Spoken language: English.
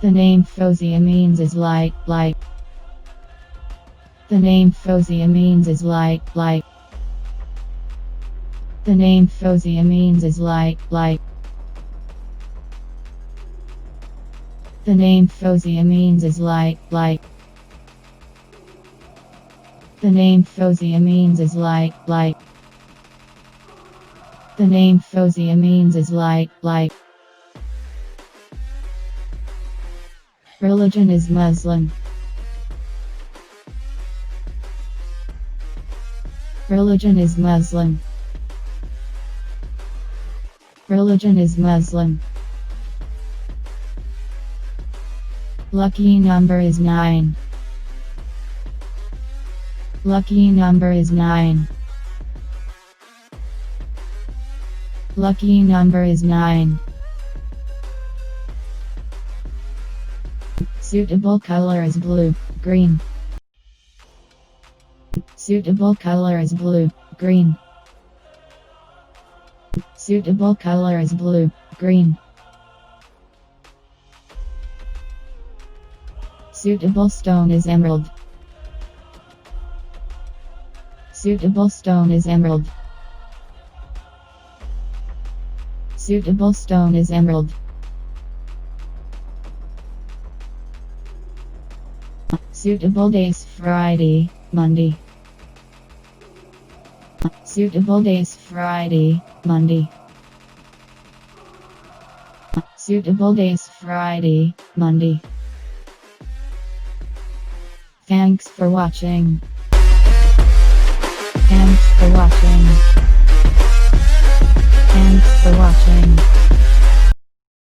The name Fozia means is light. The name Fozia means is light. The name Fozia means is light. The name Fozia means is light. The name Fozia means is light. The name Fozia means is light. Religion is Muslim. Religion is Muslim. Religion is Muslim. Lucky number is 9. Lucky number is 9. Lucky number is 9. Suitable color is blue, green. Suitable color is blue, green. Suitable color is blue, green. Suitable stone is emerald. Suitable stone is emerald. Suitable stone is emerald. Suitable days Friday, Monday. Suitable days Friday, Monday. Suitable days Friday, Monday. Thanks for watching. Thanks for watching. Thanks for watching.